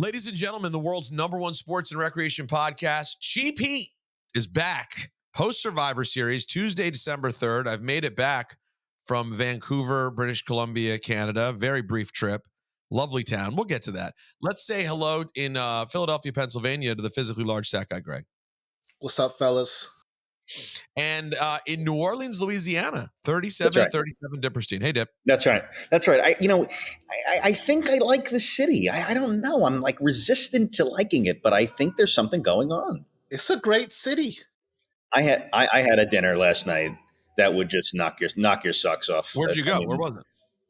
Ladies and gentlemen, the world's #1 sports and recreation podcast, Cheap Heat, is back. Post Survivor Series, Tuesday, December 3rd. I've made it back from Vancouver, British Columbia, Canada. Very brief trip. Lovely town. We'll get to that. Let's say hello in Philadelphia, Pennsylvania to the physically large Statguy, Greg. What's up, fellas? And in New Orleans, Louisiana, 37-37 Dipperstein. Hey, Dip. That's right. I think I like the city. I don't know. I'm like resistant to liking it, but I think there's something going on. It's a great city. I had a dinner last night that would just knock your socks off. Where'd you go? Where was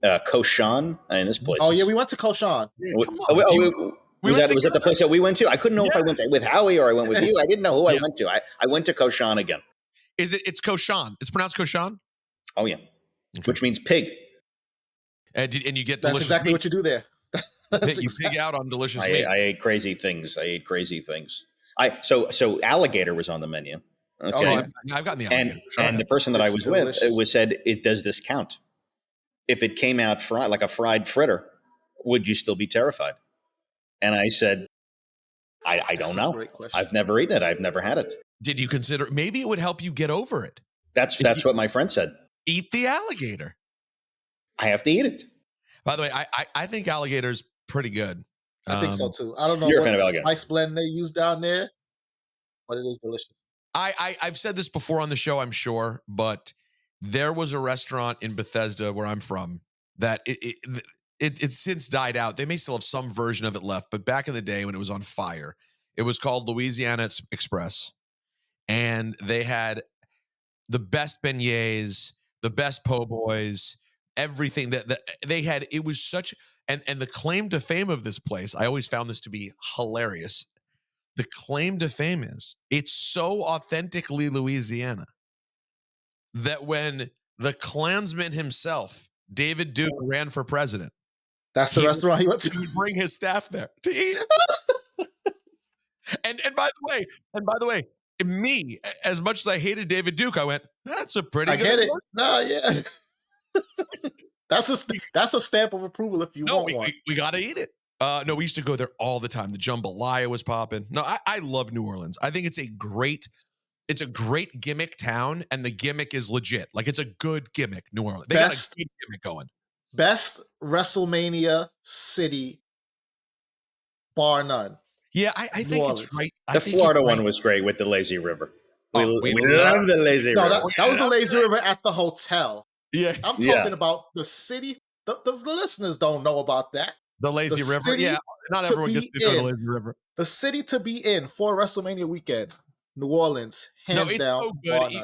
it? Koshan. I mean, this place. Oh yeah, we went to Koshan. Was that the place that we went to? I couldn't know if I went with Howie or I went with you. I didn't know who I went to. I went to Koshan again. It's Koshan. It's pronounced Koshan? Oh, yeah. Okay. Which means pig. And you get delicious That's exactly meat. what you do there. You pig out on delicious meat. I ate crazy things. So alligator was on the menu. Okay. I've gotten the alligator. And the person that I was with said, does this count? If it came out like a fried fritter, would you still be terrified? And I said, I don't know. I've never eaten it. I've never had it. Did you consider maybe it would help you get over it? That's what my friend said. Eat the alligator. I have to eat it. By the way, I think alligator's pretty good. I think so too. I don't know what spice blend they use down there, but it is delicious. I've said this before on the show, I'm sure, but there was a restaurant in Bethesda where I'm from that it's since died out. They may still have some version of it left, but back in the day when it was on fire, it was called Louisiana Express. And they had the best beignets, the best po' boys, everything that they had. It was such, and the claim to fame of this place, I always found this to be hilarious. The claim to fame is it's so authentically Louisiana that when the Klansman himself, David Duke, ran for president, that's the restaurant he went to. He would bring his staff there to eat. And by the way, me, as much as I hated David Duke, I went, that's a pretty good. I get it. No, yeah. That's a stamp of approval if you want one. We got to eat it. No, we used to go there all the time. The jambalaya was popping. No, I love New Orleans. I think it's a great gimmick town, and the gimmick is legit. Like, it's a good gimmick, New Orleans. They got a good gimmick going. Best WrestleMania city, bar none. Yeah, I think it's right. The Florida one was great with the lazy river. We love the lazy river. That was the lazy river at the hotel. Yeah. I'm talking about the city. The listeners don't know about that. The lazy river. Yeah. Not everyone gets to go to the lazy river. The city to be in for WrestleMania weekend, New Orleans, hands down. So good.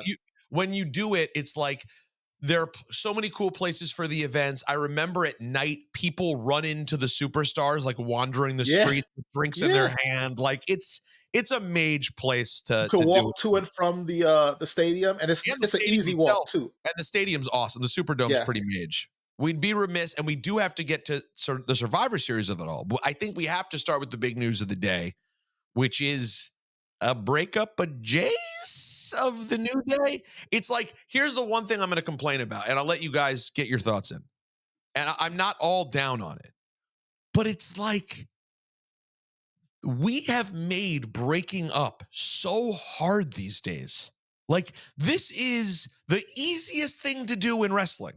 When you do it, it's like there are so many cool places for the events. I remember at night, people run into the superstars, like wandering the streets with drinks in their hand. Like it's a mage place to walk to and from the stadium, and it's an easy walk too. And the stadium's awesome. The Superdome's pretty mage. We'd be remiss, and we do have to get to the Survivor Series of it all. But I think we have to start with the big news of the day, which is a breakup of Jace of the New Day. It's like, here's the one thing I'm going to complain about, and I'll let you guys get your thoughts in. And I'm not all down on it, but it's like we have made breaking up so hard these days. Like, this is the easiest thing to do in wrestling.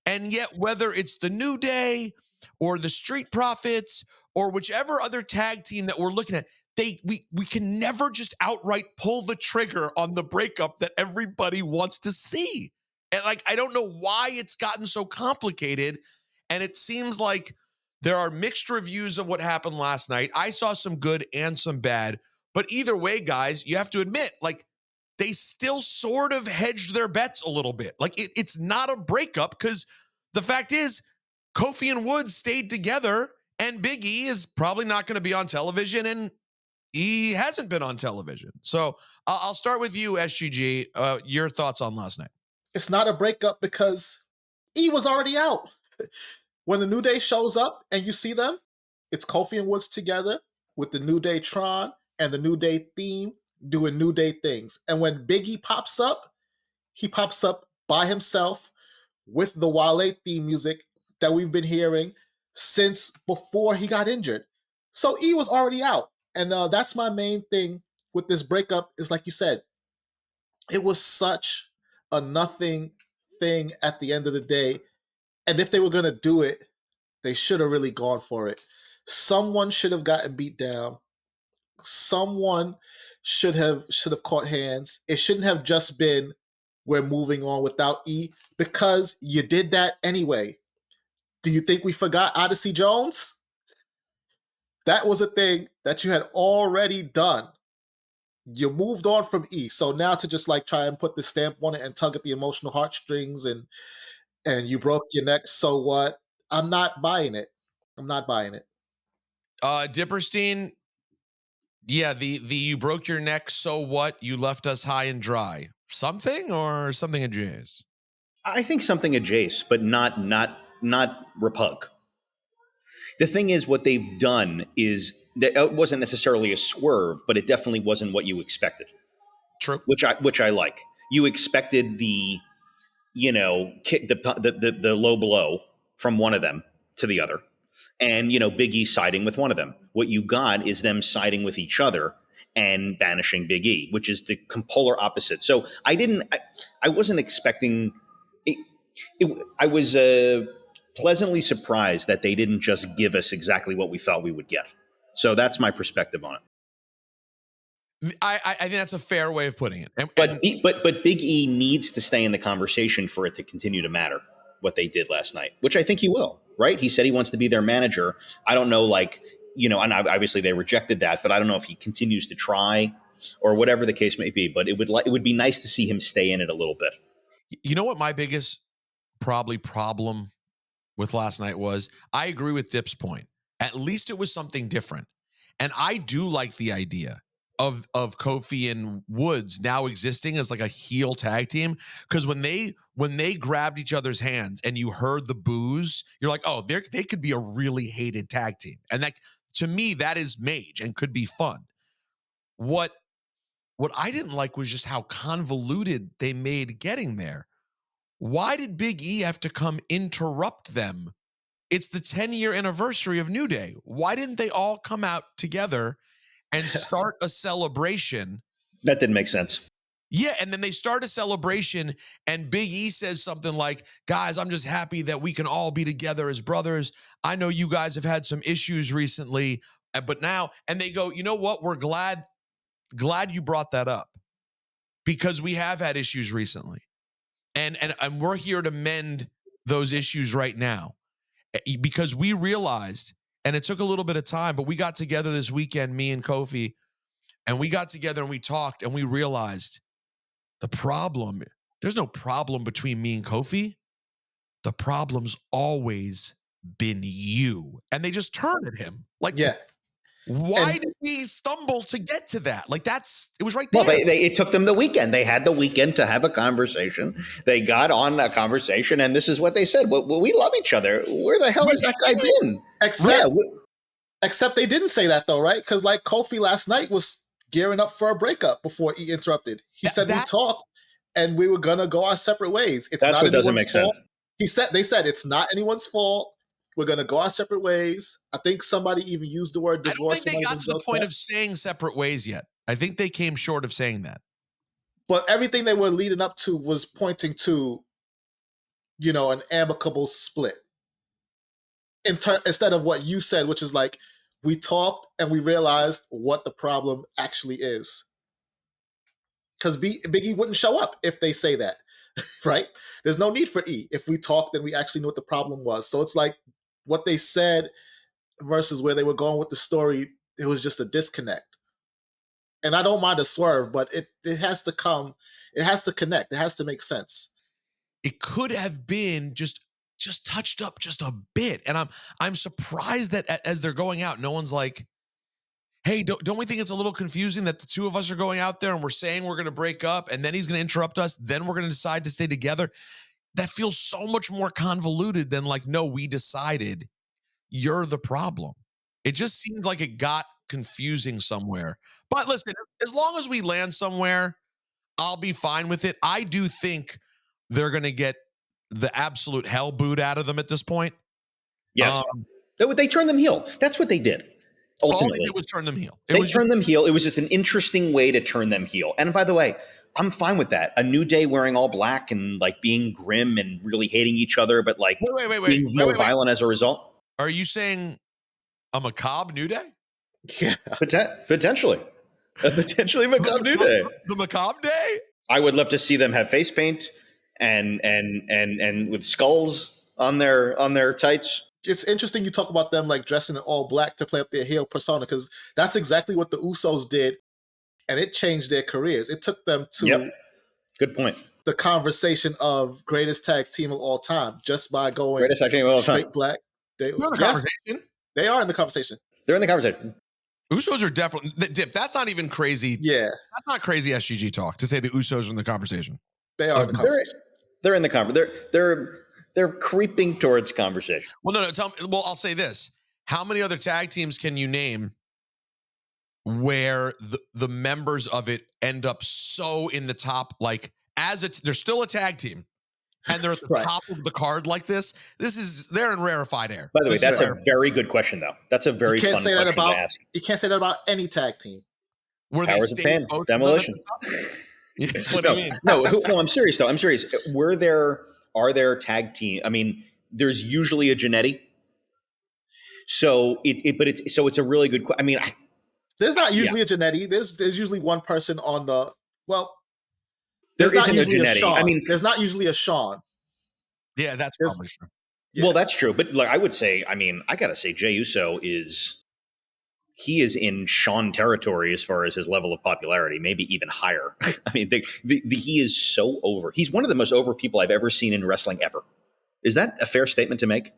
And yet, whether it's the New Day or the Street Profits or whichever other tag team that we're looking at, we can never just outright pull the trigger on the breakup that everybody wants to see. And like, I don't know why it's gotten so complicated. And it seems like there are mixed reviews of what happened last night. I saw some good and some bad, but either way, guys, you have to admit, like, they still sort of hedged their bets a little bit. Like, it's not a breakup because the fact is Kofi and Woods stayed together, and Big E is probably not going to be on television, and he hasn't been on television. So I'll start with you, SGG. Your thoughts on last night? It's not a breakup because E was already out. When the New Day shows up and you see them, it's Kofi and Woods together with the New Day Tron and the New Day theme doing New Day things. And when Big E pops up, he pops up by himself with the Wale theme music that we've been hearing since before he got injured. So E was already out. And that's my main thing with this breakup is like you said, it was such a nothing thing at the end of the day. And if they were going to do it, they should have really gone for it. Someone should have gotten beat down. Someone should have caught hands. It shouldn't have just been we're moving on without E, because you did that anyway. Do you think we forgot Odyssey Jones? That was a thing that you had already done. You moved on from E. So now to just like try and put the stamp on it and tug at the emotional heartstrings and you broke your neck, so what? I'm not buying it. I'm not buying it. Dipperstein, yeah, the you broke your neck, so what? You left us high and dry. Something or something adjacent? I think something adjacent, but not repug. The thing is, what they've done is that it wasn't necessarily a swerve, but it definitely wasn't what you expected. True. Which I like. You expected the, kick the low blow from one of them to the other, and Big E siding with one of them. What you got is them siding with each other and banishing Big E, which is the polar opposite. So I wasn't expecting it. I was pleasantly surprised that they didn't just give us exactly what we thought we would get. So that's my perspective on it. I think that's a fair way of putting it. But Big E needs to stay in the conversation for it to continue to matter what they did last night, which I think he will, right? He said he wants to be their manager. I don't know, and obviously they rejected that, but I don't know if he continues to try or whatever the case may be. But it would be nice to see him stay in it a little bit. You know what my biggest problem with last night was? I agree with Dip's point. At least it was something different. And I do like the idea of Kofi and Woods now existing as like a heel tag team. Because when they grabbed each other's hands and you heard the boos, you're like, oh, they could be a really hated tag team. And that, to me, that is Mage and could be fun. What I didn't like was just how convoluted they made getting there. Why did Big E have to come interrupt them? It's the 10-year anniversary of New Day. Why didn't they all come out together and start a celebration? That didn't make sense. Yeah, and then they start a celebration and Big E says something like, guys, I'm just happy that we can all be together as brothers. I know you guys have had some issues recently, but now, and they go, you know what? We're glad you brought that up because we have had issues recently. And we're here to mend those issues right now because we realized, and it took a little bit of time, but we got together this weekend, me and Kofi, and we got together and we talked and we realized there's no problem between me and Kofi. The problem's always been you. And they just turned at him. Like, yeah. Why did we stumble to get to that? Like it was right there. Well, it took them the weekend. They had the weekend to have a conversation. They got on a conversation, and this is what they said. Well, we love each other. Where the hell has that guy been? Except they didn't say that, though, right? Because like Kofi last night was gearing up for a breakup before he interrupted. He said we talked, and we were going to go our separate ways. It's That's not what doesn't make fault. sense. They said it's not anyone's fault. We're going to go our separate ways. I think somebody even used the word divorce. I don't think they got to the point of saying separate ways yet. I think they came short of saying that. But everything they were leading up to was pointing to, an amicable split. Instead of what you said, which is like, we talked and we realized what the problem actually is. Because Big E wouldn't show up if they say that, right? There's no need for E. If we talked, then we actually knew what the problem was. So it's like what they said versus where they were going with the story, it was just a disconnect. And I don't mind a swerve, but it has to come, it has to connect, it has to make sense. It could have been just touched up just a bit. And I'm surprised that as they're going out, no one's like, hey, don't we think it's a little confusing that the two of us are going out there and we're saying we're going to break up and then he's going to interrupt us, then we're going to decide to stay together? That feels so much more convoluted than like, no, we decided you're the problem. It just seemed like it got confusing somewhere. But listen, as long as we land somewhere, I'll be fine with it. I do think they're going to get the absolute hell booed out of them at this point. Yes. They turned them heel. That's what they did. Ultimately, all they did was turn them heel. They turned them heel. It was just an interesting way to turn them heel. And by the way, I'm fine with that. A New Day wearing all black and like being grim and really hating each other, but like being more violent as a result. Are you saying a macabre New Day? Yeah, potentially. Potentially macabre New Day. The macabre day? I would love to see them have face paint and with skulls on their tights. It's interesting you talk about them like dressing in all black to play up their heel persona, because that's exactly what the Usos did, and it changed their careers. It took them to good point. The conversation of greatest tag team of all time just by going greatest tag team of all straight time. black. They're in the conversation. They are in the conversation. They're in the conversation. Usos are definitely Dip. That's not even crazy. Yeah, that's not crazy SGG talk to say the Usos are in the conversation. They are in the conversation. They're in the conversation. They're creeping towards conversation. Well, no. Well, I'll say this: how many other tag teams can you name where the members of it end up so in the top, like they're still a tag team, and they're at the top of the card like this? They're in rarefied air. By the way, that's a very good question, though. That's a very fun question to ask. You can't say that about any tag team. Were Powers they of Pain, Demolition? What do you mean? No, I'm serious though. I'm serious. Are there tag team? I mean, there's usually a Jannetty. So it's a really good. I mean, there's not usually a Jannetty. There's usually one person on the There's not usually a Sean. I mean, there's not usually a Sean. Yeah, that's probably true. Yeah. Well, that's true. But like, I would say, I mean, I gotta say, Jey Uso is in Sean territory as far as his level of popularity, maybe even higher. I mean, he is so over. He's one of the most over people I've ever seen in wrestling ever. Is that a fair statement to make?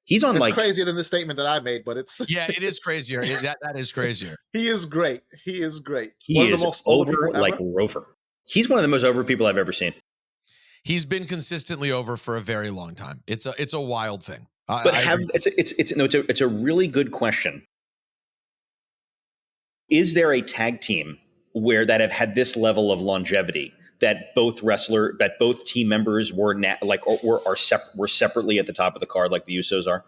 He's on it's crazier than the statement that I made, but it's it is crazier. That is crazier. He is great. He is great. He one is of the most over like Rover. He's one of the most over people I've ever seen. He's been consistently over for a very long time. It's a wild thing. It's a really good question. Is there a tag team that have had this level of longevity that both team members were were separately at the top of the card like the Usos are?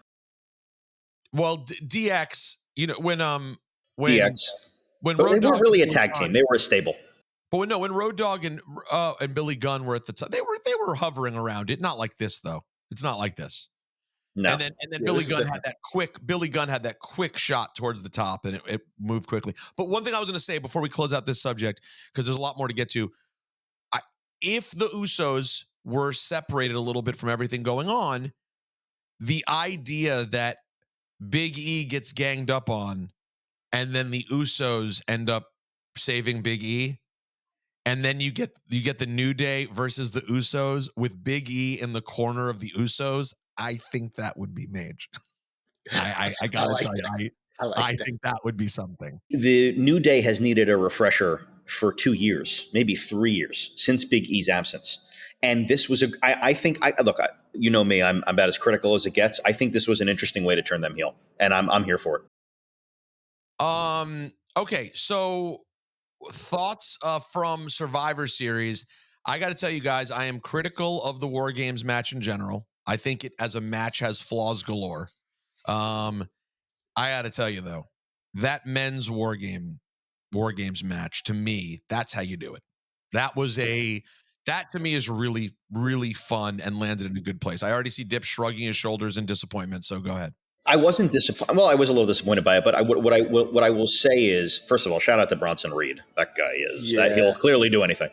Well, DX, when DX, when they weren't really a tag team; they were a stable. But when Road Dogg and Billy Gunn were at the top, they were hovering around it. Not like this though. It's not like this. No. And then Billy Gunn had that quick shot towards the top, and it moved quickly. But one thing I was going to say before we close out this subject, because there's a lot more to get to, if the Usos were separated a little bit from everything going on, the idea that Big E gets ganged up on, and then the Usos end up saving Big E, and then you get the New Day versus the Usos with Big E in the corner of the Usos. I think that would be mage. I gotta tell you, I think that would be something. The New Day has needed a refresher for 2 years, maybe 3 years since Big E's absence. And this was look, you know me, I'm about as critical as it gets. I think this was an interesting way to turn them heel, and I'm here for it. Okay, so thoughts from Survivor Series. I got to tell you guys, I am critical of the WarGames match in general. I think it as a match has flaws galore. I got to tell you though, that men's WarGames match, to me, that's how you do it. That to me is really, really fun and landed in a good place. I already see Dip shrugging his shoulders in disappointment. So go ahead. I wasn't disappointed. Well, I was a little disappointed by it, but what I will say is, first of all, shout out to Bronson Reed. That guy he'll clearly do anything.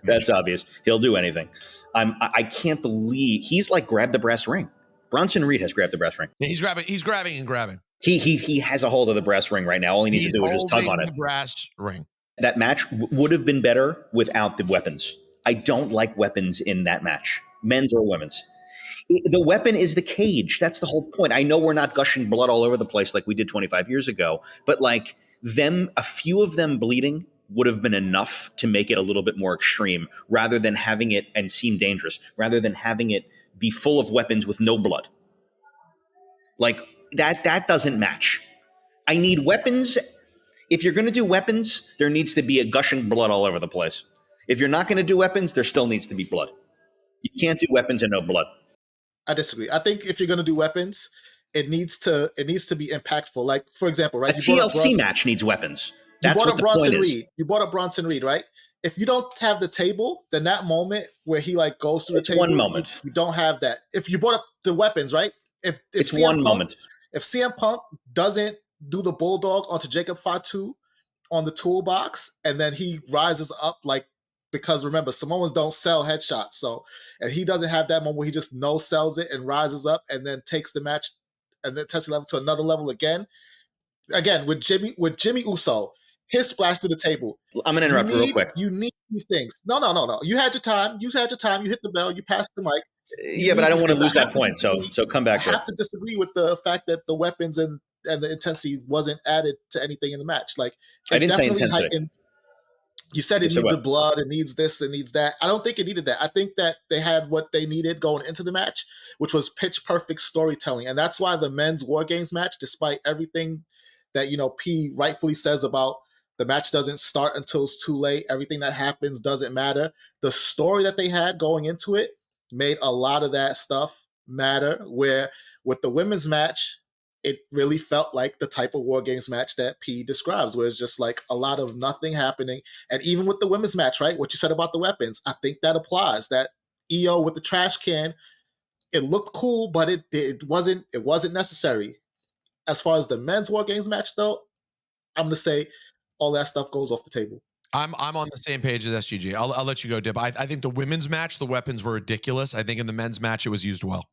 That's obvious. He'll do anything. I can't believe he's like grabbed the brass ring. Bronson Reed has grabbed the brass ring. Yeah, he's grabbing and grabbing. He has a hold of the brass ring right now. All he needs to do is just tug on it. The brass ring. That match would have been better without the weapons. I don't like weapons in that match, men's or women's. The weapon is the cage. That's the whole point. I know we're not gushing blood all over the place like we did 25 years ago, but like a few of them bleeding would have been enough to make it a little bit more extreme rather than having it and seem dangerous, rather than having it be full of weapons with no blood. Like that doesn't match. I need weapons. If you're going to do weapons, there needs to be a gushing blood all over the place. If you're not going to do weapons, there still needs to be blood. You can't do weapons and no blood. I disagree. I think if you're going to do weapons, it needs to be impactful. Like, for example, right? A TLC match needs weapons. That's what the point is. You brought up Bronson Reed, right? If you don't have the table, then that moment where he like goes through the table, one moment. You don't have that. If you brought up the weapons, right? If it's CM one Punk, moment. If CM Punk doesn't do the bulldog onto Jacob Fatu on the toolbox, and then he rises up, like, because remember, Samoans don't sell headshots, so, and he doesn't have that moment where he just no sells it and rises up and then takes the match and then takes the level to another level again with Jimmy Uso, his splash to the table. I'm gonna interrupt real quick. You need these things. No. You had your time. You hit the bell. You passed the mic. Yeah, but I don't want to lose that point. So come back. I have to disagree with the fact that the weapons and the intensity wasn't added to anything in the match. Like, I didn't say intensity. You said it needs the blood, it needs this, it needs that. I don't think it needed that. I think that they had what they needed going into the match, which was pitch perfect storytelling. And that's why the men's WarGames match, despite everything that, P rightfully says about the match doesn't start until it's too late, everything that happens doesn't matter. The story that they had going into it made a lot of that stuff matter, where with the women's match, it really felt like the type of WarGames match that P describes, where it's just like a lot of nothing happening. And even with the women's match, right, what you said about the weapons, I think that applies. That EO with the trash can, it looked cool, but it wasn't necessary. As far as the men's WarGames match, though, I'm gonna say all that stuff goes off the table. I'm on the same page as SGG. I'll let you go, Dip. I think the women's match, the weapons were ridiculous. I think in the men's match, it was used well.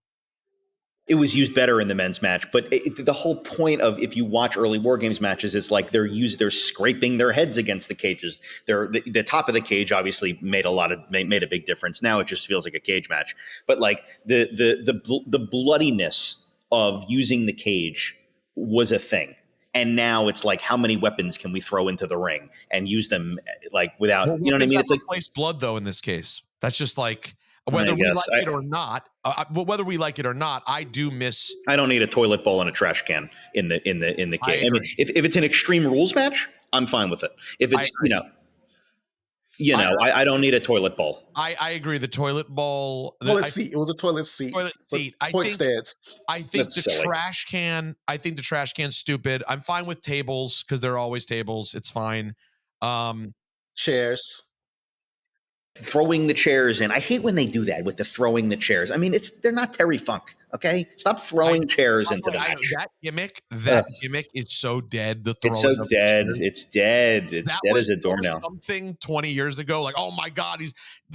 It was used better in the men's match, but the whole point of, if you watch early WarGames matches, is like they're scraping their heads against the cages. The top of the cage obviously made a big difference. Now it just feels like a cage match. But like the bloodiness of using the cage was a thing, and now it's like, how many weapons can we throw into the ring and use them like without, you know what I mean? It's like replace blood though. In this case, that's just like. Whether we like it or not, I do miss. I don't need a toilet bowl and a trash can in the cage. I mean, if it's an Extreme Rules match, I'm fine with it. If it's I don't need a toilet bowl. I agree. The toilet bowl. Seat. It was a toilet seat. Toilet seat. I think the trash can. I think the trash can's stupid. I'm fine with tables because they're always tables. It's fine. Chairs. Throwing the chairs in. I hate when they do that with the throwing the chairs. I mean, they're not Terry Funk. Okay, stop throwing chairs into the match. That gimmick is so dead. It's so dead. It's dead. It's dead as a doornail. Something 20 years ago, like, oh my God,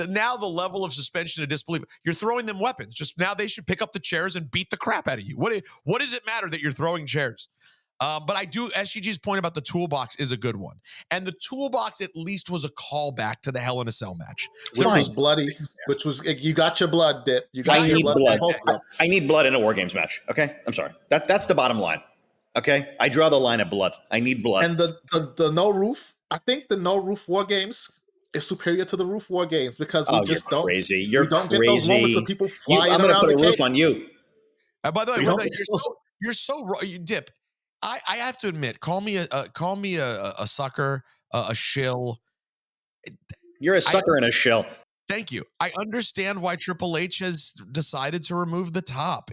now the level of suspension of disbelief. You're throwing them weapons. Just now, they should pick up the chairs and beat the crap out of you. What does it matter that you're throwing chairs? But I do, SGG's point about the toolbox is a good one. And the toolbox at least was a callback to the Hell in a Cell match. Which was bloody, you got your blood, Dip. You got your blood. I need blood in a WarGames match, okay? I'm sorry. That's the bottom line, okay? I draw the line at blood. I need blood. And the no roof, I think the no roof WarGames is superior to the roof WarGames because we just don't. Crazy. We don't get those moments of people flying around. I'm going to put a roof on you. By the way, you're so wrong. Dip. I have to admit, call me a sucker, a shill. You're a sucker and a shill. Thank you. I understand why Triple H has decided to remove the top.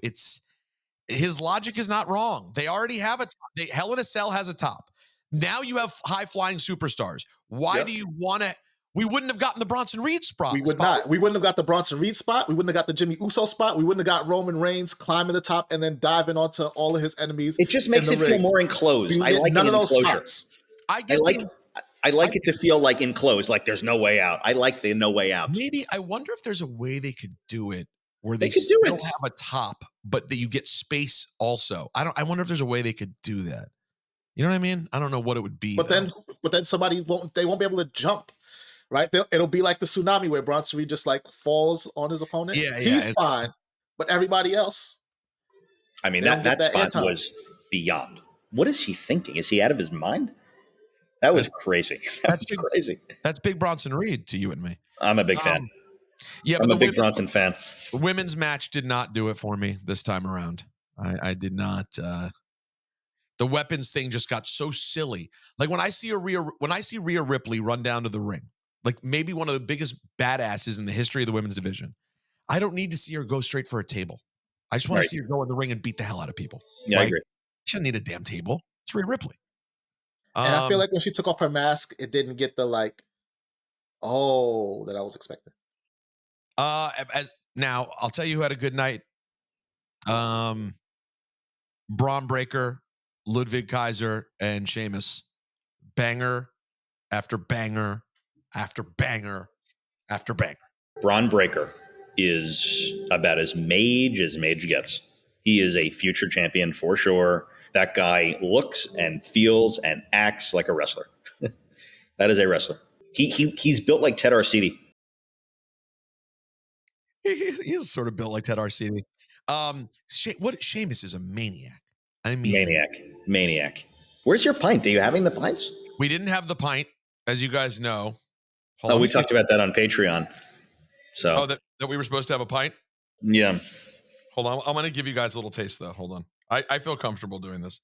His logic is not wrong. They already have a top. Hell in a Cell has a top. Now you have high flying superstars. Why do you want to? We wouldn't have gotten the Bronson Reed spot. We wouldn't have got the Bronson Reed spot. We wouldn't have got the Jimmy Uso spot. We wouldn't have got Roman Reigns climbing the top and then diving onto all of his enemies. It just makes it feel more enclosed. I like none of those spots. I like it to feel like enclosed, like there's no way out. I like the no way out. Maybe I wonder if there's a way they could do it where they still have a top, but that you get space also. I wonder if there's a way they could do that. You know what I mean? I don't know what it would be. But then somebody won't be able to jump. Right, it'll be like the tsunami where Bronson Reed just like falls on his opponent. Yeah, he's fine, but everybody else. I mean, that spot was beyond. What is he thinking? Is he out of his mind? That was crazy. That's crazy. That's big Bronson Reed to you and me. I'm a big fan. Yeah, I'm a big Bronson fan. The women's match did not do it for me this time around. I did not. The weapons thing just got so silly. Like when I see Rhea Ripley run down to the ring. Like maybe one of the biggest badasses in the history of the women's division. I don't need to see her go straight for a table. I just want to see her go in the ring and beat the hell out of people. Yeah, I agree. She doesn't need a damn table. It's Rhea Ripley. And I feel like when she took off her mask, it didn't get the that I was expecting. Now I'll tell you who had a good night. Braun Breaker, Ludwig Kaiser, and Sheamus. Banger after banger after banger after banger. Braun Breaker is about as mage gets. He is a future champion for sure. That guy looks and feels and acts like a wrestler. That is a wrestler. He's built like Ted Arcidi. He is sort of built like Ted Arcidi. Sheamus is a maniac. I mean, maniac. Where's your pint? Are you having the pints? We didn't have the pint, as you guys know. We talked about that on Patreon. So that we were supposed to have a pint? Yeah. Hold on. I'm going to give you guys a little taste, though. Hold on. I feel comfortable doing this.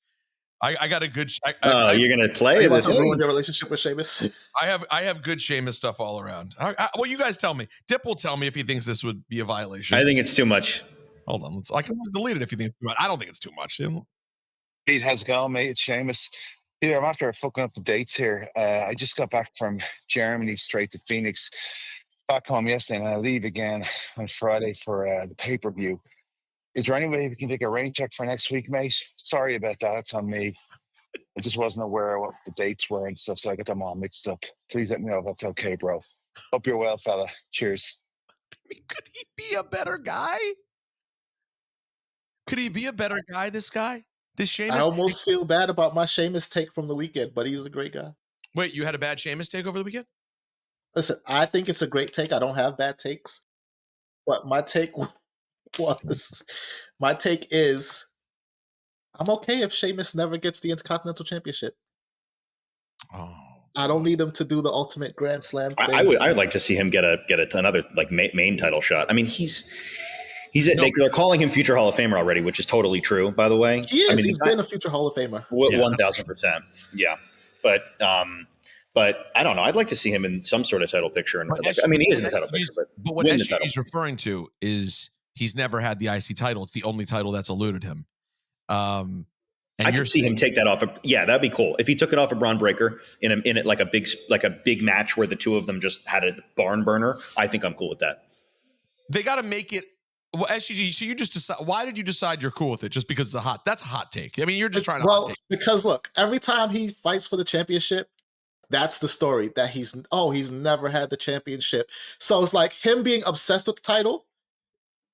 I got a good. You're going to play? Are you about to ruin your relationship with Sheamus? I have good Sheamus stuff all around. Well, you guys tell me. Dip will tell me if he thinks this would be a violation. I think it's too much. Hold on. I can delete it if you think it's too much. I don't think it's too much. Pete, how's it going, mate? It's Sheamus. Here, I'm after fucking up the dates here. I just got back from Germany straight to Phoenix. Back home yesterday, and I leave again on Friday for the pay-per-view. Is there any way we can take a rain check for next week, mate? Sorry about that. It's on me. I just wasn't aware of what the dates were and stuff, so I got them all mixed up. Please let me know if that's okay, bro. Hope you're well, fella. Cheers. Could he be a better guy? Could he be a better guy, this guy? This Sheamus? I almost feel bad about my Sheamus take from the weekend, but he's a great guy. Wait, you had a bad Sheamus take over the weekend? Listen, I think it's a great take. I don't have bad takes. But my take is I'm okay if Sheamus never gets the Intercontinental Championship. Oh, I don't need him to do the Ultimate Grand Slam thing. I would like to see him get another main title shot. I mean, they're calling him future Hall of Famer already, which is totally true, by the way. He is. He's been a future Hall of Famer. 1,000%. Yeah. But I don't know. I'd like to see him in some sort of title picture. He is in the title picture. But what he's referring to is he's never had the IC title. It's the only title that's eluded him. And I could see him take that off. That'd be cool if he took it off of Braun Breaker in it like a big match where the two of them just had a barn burner. I think I'm cool with that. They got to make it. Well, SGG, so you just decide. Why did you decide you're cool with it? Just because it's that's a hot take. I mean, you're just trying to hot take. Because look, every time he fights for the championship, that's the story that he's never had the championship. So it's like him being obsessed with the title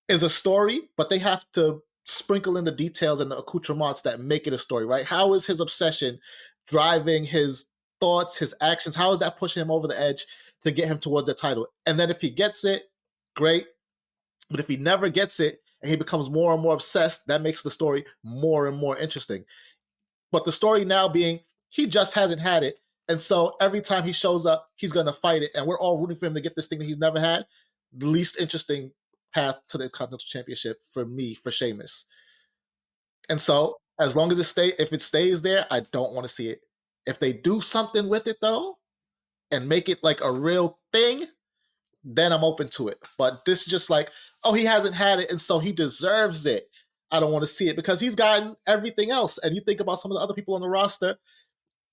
is a story, but they have to sprinkle in the details and the accoutrements that make it a story, right? How is his obsession driving his thoughts, his actions? How is that pushing him over the edge to get him towards the title? And then if he gets it, great. But if he never gets it and he becomes more and more obsessed, that makes the story more and more interesting. But the story now being he just hasn't had it. And so every time he shows up, he's going to fight it. And we're all rooting for him to get this thing that he's never had. The least interesting path to the Continental Championship for me, for Sheamus. And so as long as if it stays there, I don't want to see it. If they do something with it though, and make it like a real thing, then I'm open to it. But this is just like, he hasn't had it, and so he deserves it. I don't want to see it because he's gotten everything else. And you think about some of the other people on the roster,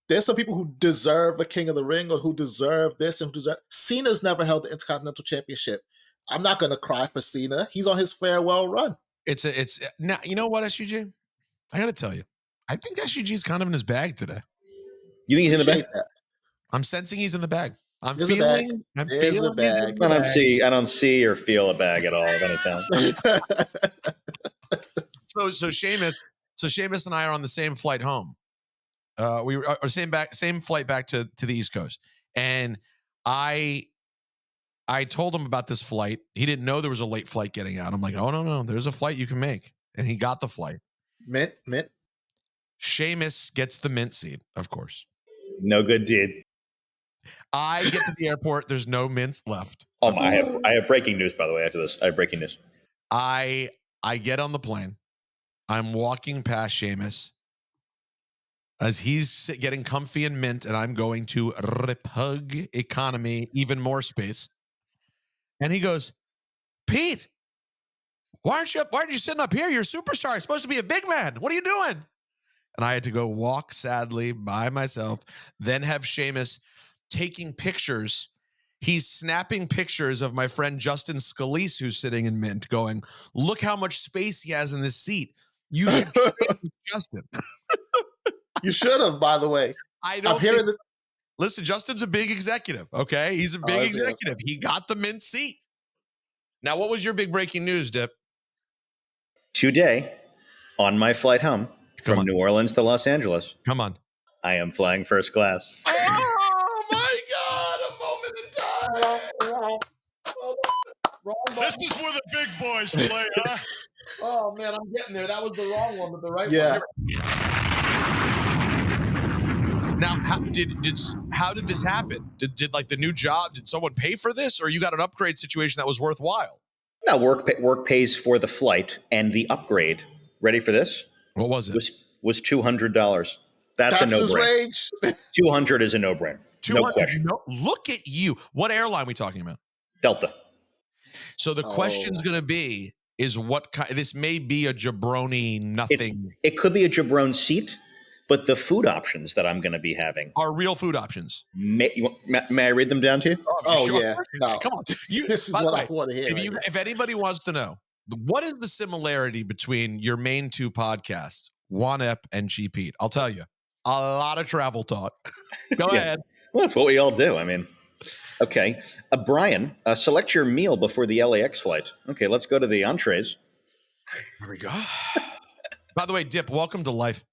there's some people who deserve a King of the Ring or who deserve this and who deserve. Cena's never held the Intercontinental Championship. I'm not going to cry for Cena. He's on his farewell run. It's now, you know what, SUG? I got to tell you, I think SUG's kind of in his bag today. You think he's in the bag? I'm sensing he's in the bag. I'm There's feeling a bag. I don't see or feel a bag at all of any kind. So Sheamus and I are on the same flight home. We were same flight back to the East Coast. And I told him about this flight. He didn't know there was a late flight getting out. I'm like, oh no, there's a flight you can make. And he got the flight. Mint. Sheamus gets the mint seat, of course. No good deed. I get to the airport. There's no mints left. Oh, I have breaking news, by the way, after this. I have breaking news. I get on the plane. I'm walking past Sheamus as he's getting comfy and mint, and I'm going to repug economy, even more space. And he goes, Pete, why aren't you sitting up here? You're a superstar. You're supposed to be a big man. What are you doing? And I had to go walk sadly by myself, then have Sheamus taking pictures. He's snapping pictures of my friend Justin Scalise, who's sitting in Mint, going, look how much space he has in this seat. You should trade Justin. You should have, by the way. Listen, Justin's a big executive, okay? He's a big executive. He got the Mint seat. Now, what was your big breaking news, Dip? Today, on my flight home from New Orleans to Los Angeles. Come on. I am flying first class. Oh, my God. A moment in time. This is where the big boys play, huh? Oh, man, I'm getting there. That was the wrong one, but the right one. Now, how did this happen? Did like the new job, did someone pay for this, or you got an upgrade situation that was worthwhile? No, work pays for the flight and the upgrade. Ready for this? What was it? Was $200. That's a no-brainer. Range. 200 is a no-brainer. No question. Look at you. What airline are we talking about? Delta. So the question's going to be, is what kind? This may be a jabroni nothing. It could be a jabron seat, but the food options that I'm going to be having are real food options. May I read them down to you? Sure. Yeah. No. Come on. This is what I want to hear. If anybody wants to know, what is the similarity between your main two podcasts, Juan Ep and Cheap Pete? I'll tell you, a lot of travel talk. Go ahead. Well, that's what we all do. I mean, okay. Brian, select your meal before the LAX flight. Okay, let's go to the entrees. There we go. By the way, Dip, welcome to life.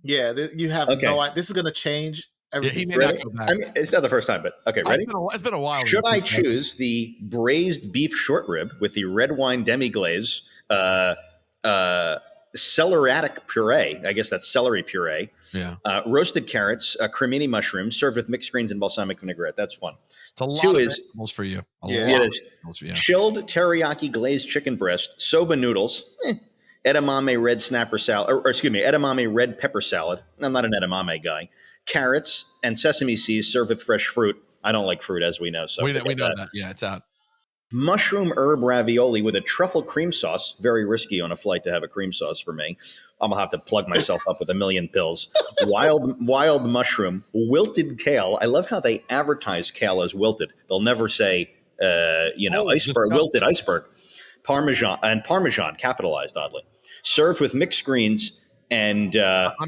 Yeah, you have no idea. This is going to change everything. Yeah, he may not go back. I mean, it's not the first time, but okay, ready? It's been a while. Should I choose the braised beef short rib with the red wine demi-glaze, celeriatic puree? I guess that's celery puree. Yeah. Roasted carrots, cremini mushrooms, served with mixed greens and balsamic vinaigrette. That's one. It's a lot of vegetables for you. Chilled teriyaki glazed chicken breast, soba noodles, edamame red snapper salad, or excuse me, edamame red pepper salad. I'm not an edamame guy. Carrots and sesame seeds served with fresh fruit. I don't like fruit, as we know. So we know that. Yeah, it's out. Mushroom herb ravioli with a truffle cream sauce. Very risky on a flight to have a cream sauce for me. I'm gonna have to plug myself up with a million pills. Wild mushroom, wilted kale. I love how they advertise kale as wilted. They'll never say, iceberg, wilted iceberg. Parmesan, capitalized oddly. Served with mixed greens and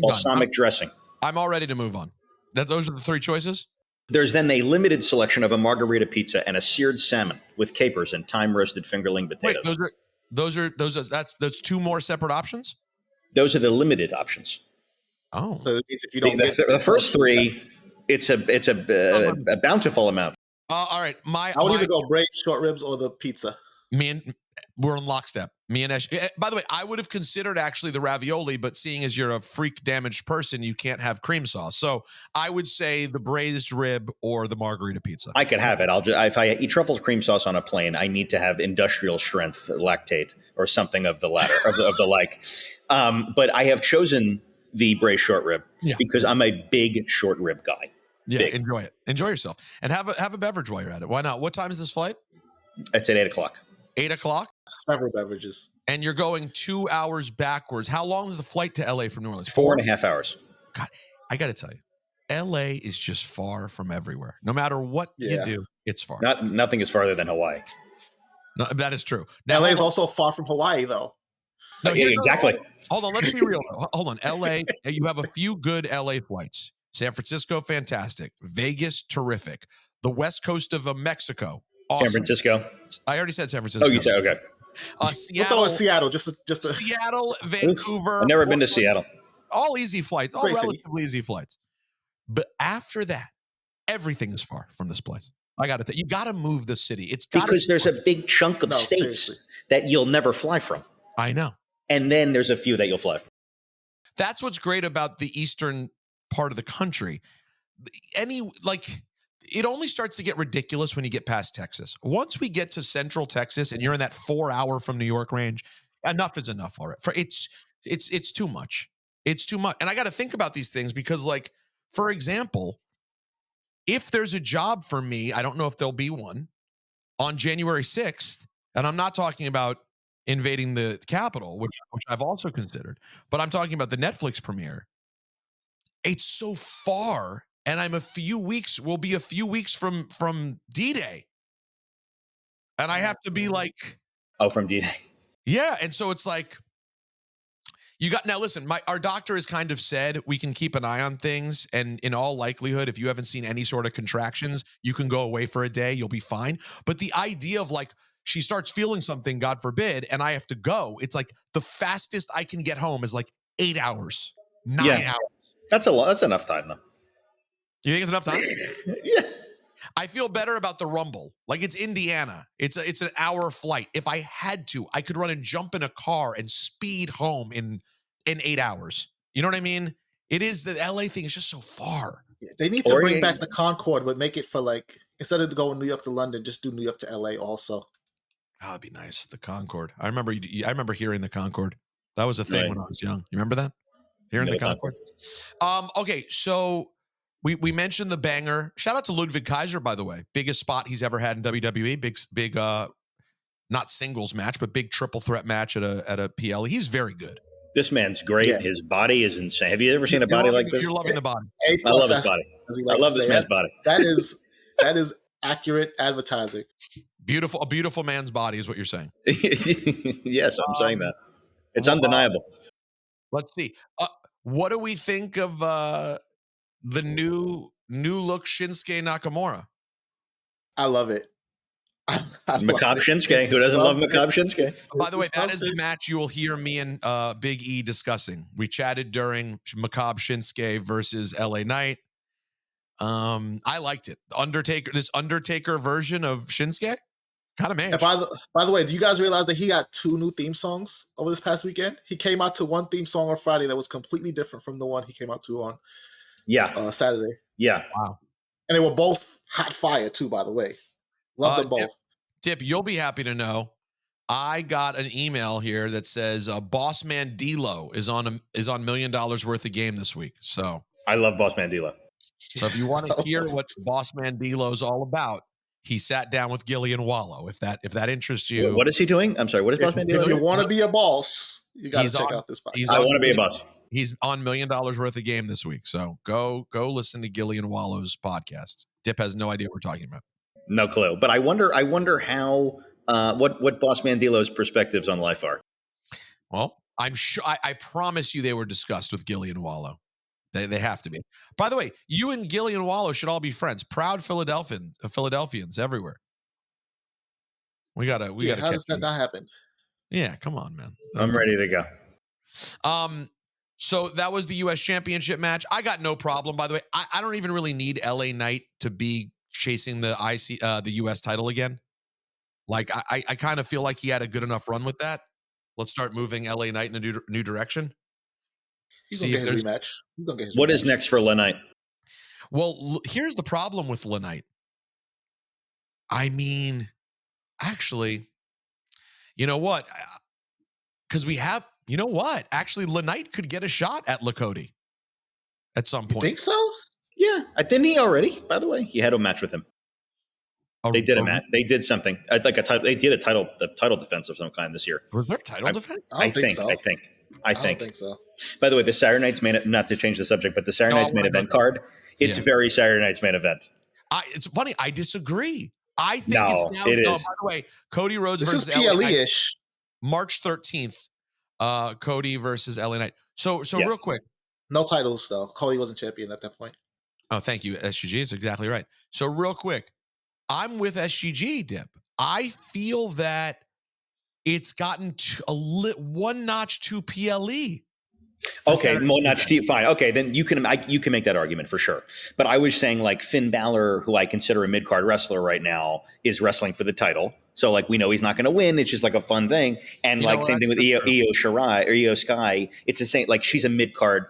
balsamic dressing. I'm all ready to move on. Those are the three choices? There's then a limited selection of a margarita pizza and a seared salmon with capers and thyme-roasted fingerling potatoes. Wait, that's two more separate options? Those are the limited options. Oh. So it means if you don't get the first three, it's a bountiful amount. All right. I would either go braised short ribs or the pizza. We're in lockstep. Me and Ash. By the way, I would have considered actually the ravioli, but seeing as you're a freak damaged person, you can't have cream sauce. So I would say the braised rib or the margarita pizza. I could have it. If I eat truffles cream sauce on a plane, I need to have industrial strength lactate or something of the latter of the like. But I have chosen the braised short rib because I'm a big short rib guy. Yeah, big. Enjoy it. Enjoy yourself, and have a beverage while you're at it. Why not? What time is this flight? It's at 8:00. 8:00. Several beverages. And you're going 2 hours backwards. How long is the flight to LA from New Orleans? 4.5 hours. God, I got to tell you, LA is just far from everywhere. No matter what you do, it's far. Nothing is farther than Hawaii. No, that is true. Now, LA is also far from Hawaii, though. No, exactly. Hold on, let's be real. Hold on. LA, you have a few good LA flights. San Francisco, fantastic. Vegas, terrific. The west coast of Mexico, awesome. San Francisco. I already said San Francisco. Oh, you said okay. Seattle, we'll throw in Seattle, just Seattle, Vancouver. I've never been to Seattle. All easy flights, all relatively easy flights. But after that, everything is far from this place. I got to tell you, got to move the city. It's because there's a big chunk of states that you'll never fly from. I know. And then there's a few that you'll fly from. That's what's great about the eastern part of the country. It only starts to get ridiculous when you get past Texas. Once we get to central Texas and you're in that 4 hour from New York range, enough is enough for it. It's too much. It's too much. And I got to think about these things because, like, for example, if there's a job for me, I don't know if there'll be one on January 6th, and I'm not talking about invading the Capitol, which I've also considered. But I'm talking about the Netflix premiere. It's so far, and we'll be a few weeks from D-Day. And I have to be like, from D-Day. Yeah, and so it's like, now listen, our doctor has kind of said we can keep an eye on things, and in all likelihood, if you haven't seen any sort of contractions, you can go away for a day, you'll be fine. But the idea of like, she starts feeling something, God forbid, and I have to go, it's like the fastest I can get home is like 8 hours, 9 hours. That's a lot. That's enough time, though. You think it's enough time? Yeah. I feel better about the Rumble. Like, it's Indiana. It's an hour flight. If I had to, I could run and jump in a car and speed home in 8 hours. You know what I mean? It is, the LA thing is just so far. They need to bring back the Concorde, but make it for like, instead of going New York to London, just do New York to LA also. Oh, that'd be nice. The Concorde. I remember hearing the Concorde. That was a thing when I was young. You remember that? Hearing the Concorde? Okay, so we mentioned the banger. Shout out to Ludwig Kaiser, by the way. Biggest spot he's ever had in WWE. Big not singles match, but big triple threat match at a PL. He's very good. This man's great. Yeah. His body is insane. Have you ever seen a body like this? You're loving the body. I love his body. I love this man's body. That is accurate advertising. A beautiful man's body is what you're saying. Yes, I'm saying that. It's undeniable. Let's see. What do we think of the new look Shinsuke Nakamura? I love it. Macabre Shinsuke. Who doesn't love Macabre Shinsuke? By the way, that is the match you will hear me and Big E discussing. We chatted during Macabre Shinsuke versus LA Knight. I liked it. This Undertaker version of Shinsuke, kind of man. By the way, do you guys realize that he got 2 new theme songs over this past weekend? He came out to one theme song on Friday that was completely different from the one he came out to on Saturday. Yeah. Wow. And they were both hot fire too, by the way. Love them both. Tip, you'll be happy to know, I got an email here that says Boss Man D-Lo is on $1 million worth of game this week. So I love Boss Man D-Lo. So if you want to hear what Boss Man D-Lo is all about, he sat down with Gillian Wallow. If that interests you. What is he doing? I'm sorry. What is Boss Man D-Lo? If you want to be a boss, you got to check out this podcast. I want to be a boss. He's on $1 million worth of game this week. So go listen to Gillian Wallow's podcast. Dip has no idea what we're talking about. No clue. But I wonder how what Boss Man D-Lo's perspectives on life are. Well, I'm sure I promise you they were discussed with Gillian Wallow. They have to be. By the way, you and Gillian Wallow should all be friends. Proud Philadelphians everywhere. We gotta. How does that not happen? Yeah, come on, man. I'm ready to go. So that was the U.S. Championship match. I got no problem. By the way, I don't even really need LA Knight to be chasing the the U.S. title again. Like I kind of feel like he had a good enough run with that. Let's start moving LA Knight in a new direction. He's gonna get his rematch. What is next for LeKnight? Well, here's the problem with LeKnight. I mean, actually, you know what? Because actually, LeKnight could get a shot at Lakody at some point. You think so? Yeah, didn't he already? By the way, he had a match with him. They did a match. They did something like a title. They did a title defense of some kind this year. Was there title defense? I don't think so. I don't think so. By the way, the Saturday Night's not to change the subject, but the Saturday Night's main event card, it's very Saturday Night's main event. It's funny. I disagree. I think it's now. It is. By the way, Cody Rhodes versus versus PLE-ish. March 13th. Cody versus LA Knight. So real quick. No titles though. Cody wasn't champion at that point. Oh, thank you, SGG. It's exactly right. So real quick, I'm with SGG, Dip. I feel that it's gotten one notch to PLE. Okay, one notch to fine. Okay, then you can make that argument for sure. But I was saying like Finn Balor, who I consider a mid-card wrestler right now, is wrestling for the title. So like we know he's not going to win. It's just like a fun thing. And same thing with Io Shirai or Io Sky. It's the same. Like she's a mid-card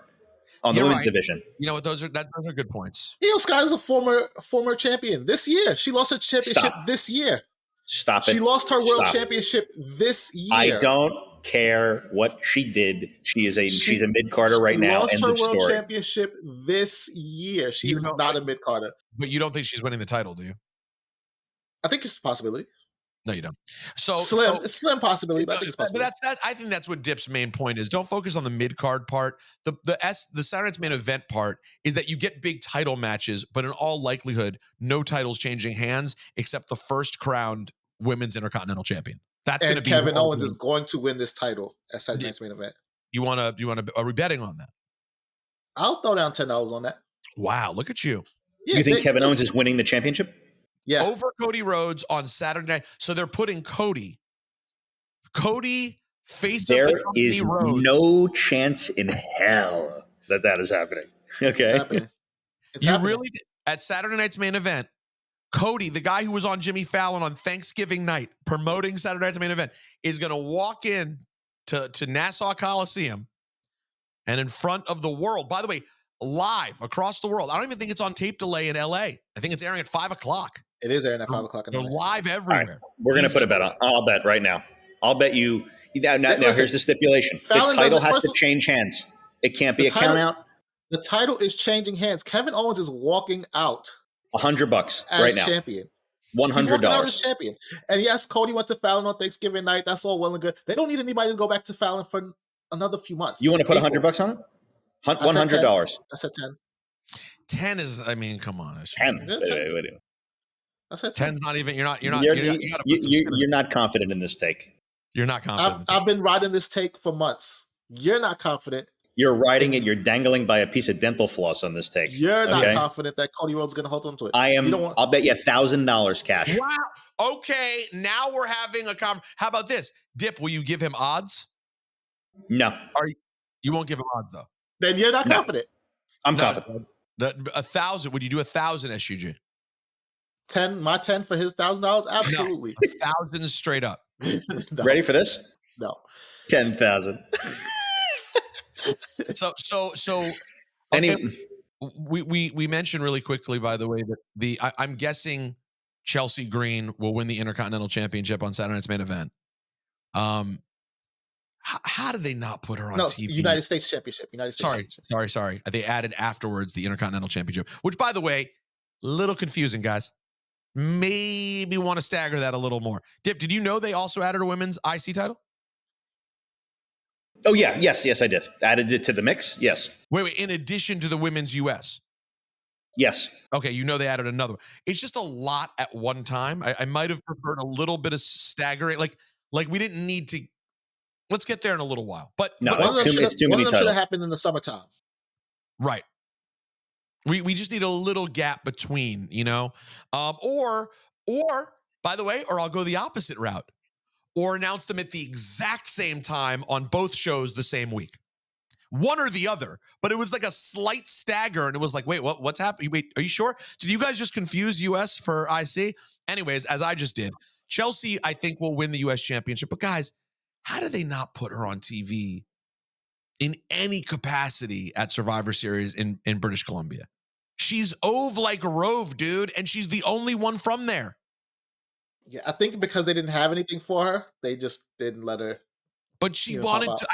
on the women's division. You know what? Those are good points. Io Sky is a former champion this year. She lost her championship this year. Stop it. She lost her world championship this year. I don't care what she did. She's a mid-carder right now. She lost her world championship this year. She is not a mid-carder. But you don't think she's winning the title, do you? I think it's a possibility. No, you don't. So slim possibility, but I think it's possible. But I think that's what Dip's main point is. Don't focus on the mid card part. The Saturday Night's Main Event part is that you get big title matches, but in all likelihood, no titles changing hands except the first crowned women's Intercontinental Champion. That's going to be Kevin Owens is going to win this title at Saturday Night's Main Event. You want to? Are we betting on that? I'll throw down $10 on that. Wow, look at you. Yeah, you think Kevin Owens is winning the championship? Yeah. Over Cody Rhodes on Saturday night. So they're putting Cody face there of the is Rhodes. No chance in hell that is happening. Okay. It's happening. It's happening. Really, at Saturday Night's Main Event, Cody, the guy who was on Jimmy Fallon on Thanksgiving night promoting Saturday Night's Main Event, is going to walk in to Nassau Coliseum and in front of the world. By the way, live across the world. I don't even think it's on tape delay in LA. I think it's airing at 5:00. It is airing at 5:00. They're live everywhere. Right. We're going to put a bet on. I'll bet right now. I'll bet you. Now here's the stipulation. Fallon the title has to change hands. It can't be a count out. The title is changing hands. Kevin Owens is walking out $100 as right now. champion. $100. He's walking out as champion. And yes, Cody went to Fallon on Thanksgiving night. That's all well and good. They don't need anybody to go back to Fallon for another few months. You want to put $100 on it? $100. I said 10. 10 is, I mean, come on. 10. I said 10's not even. You're not confident in this take. You're not confident. I've been riding this take for months. You're not confident. You're riding it. You're dangling by a piece of dental floss on this take. You're not confident that Cody Rhodes is going to hold on to it. I am. I'll bet you $1,000 cash. Wow. Okay. Now we're having a conversation. How about this? Dip, will you give him odds? No. You won't give him odds, though. Then you're not confident. I'm confident. 1,000. Would you do 1,000 SUG? 10. My 10 for his $1,000. Absolutely. 1,000 straight up. No. Ready for this? No. 10,000. So. Okay, we mentioned really quickly, by the way, that I'm guessing Chelsea Green will win the Intercontinental Championship on Saturday Night's Main Event. How did they not put her on TV? United States Championship. Sorry. They added afterwards the Intercontinental Championship, which, by the way, little confusing, guys. Maybe want to stagger that a little more. Dip, did you know they also added a women's IC title? Oh, yeah. Yes, I did. Added it to the mix. Yes. Wait. In addition to the women's US? Yes. Okay, they added another one. It's just a lot at one time. I might have preferred a little bit of staggering. Like we didn't need to. Let's get there in a little while. But no, one of them should have happened in the summertime. Right. We just need a little gap between, or by the way, or I'll go the opposite route, or announce them at the exact same time on both shows the same week. One or the other, but it was like a slight stagger, and it was like, wait, what's happening? Wait, are you sure? Did you guys just confuse US for IC? Anyways, as I just did, Chelsea, I think, will win the US Championship. But guys, how do they not put her on TV in any capacity at Survivor Series in British Columbia? She's ove like a rove, dude, and she's the only one from there. Yeah, I think because they didn't have anything for her, they just didn't let her. But she wanted to.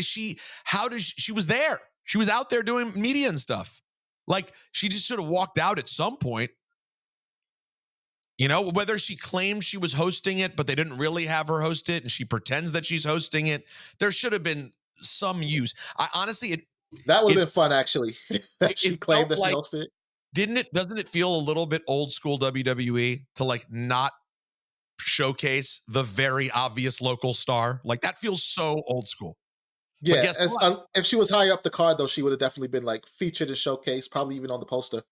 She was there. She was out there doing media and stuff. Like, she just should have walked out at some point. Whether she claimed she was hosting it, but they didn't really have her host it, and she pretends that she's hosting it. There should have been some use. That would have been fun, actually. She claimed that she hosted it. Doesn't it feel a little bit old school WWE to not showcase the very obvious local star? Like, that feels so old school. Yeah, if she was higher up the card, though, she would have definitely been featured and showcased, probably even on the poster.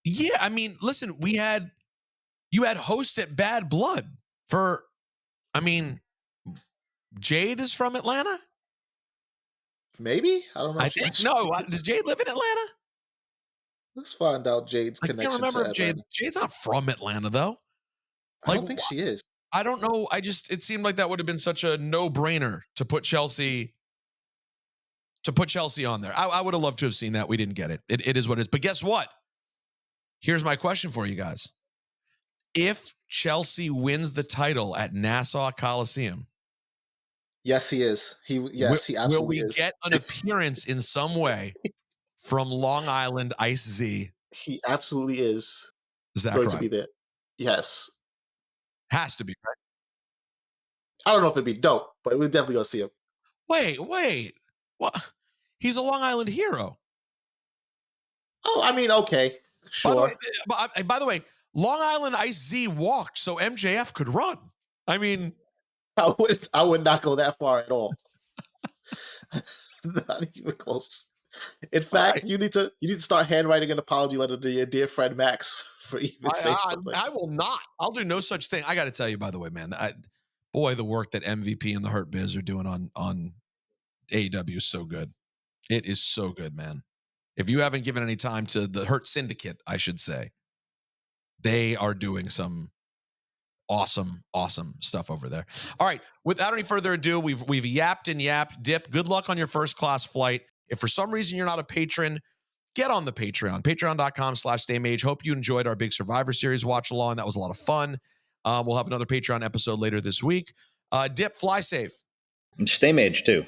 Yeah, I mean, listen, you had hosts at Bad Blood Jade is from Atlanta? Maybe? I don't know. Does Jade live in Atlanta? Let's find out Jade's connection. I can't remember if Jade's not from Atlanta, though. I don't think she is. I don't know. It seemed like that would have been such a no-brainer to put Chelsea on there. I would have loved to have seen that. We didn't get it. It is what it is. But guess what? Here's my question for you guys. If Chelsea wins the title at Nassau Coliseum, yes, he is. He absolutely is. Will we get an appearance in some way from Long Island Ice Z? He absolutely is. Zach going Ryder to be there. Yes. Has to be, right? I don't know if it'd be dope, but we're definitely gonna see him. Wait. What? He's a Long Island hero. Oh, I mean, okay, sure. By the way, Long Island Ice Z walked so MJF could run. I mean, I would not go that far at all. Not even close. In fact, you need to start handwriting an apology letter to your dear friend Max for even saying something. I will not. I'll do no such thing. I got to tell you, by the way, man, boy, the work that MVP and the Hurt Biz are doing on AEW is so good. It is so good, man. If you haven't given any time to the Hurt Syndicate, I should say, they are doing some awesome stuff over there. All right, without any further ado, we've yapped and yapped. Dip, good luck on your first class flight. If for some reason you're not a patron, get on the Patreon, patreon.com/StayMage. Hope you enjoyed our big Survivor Series watch along. That was a lot of fun. We'll have another Patreon episode later this week. Dip, fly safe. And stay mage too.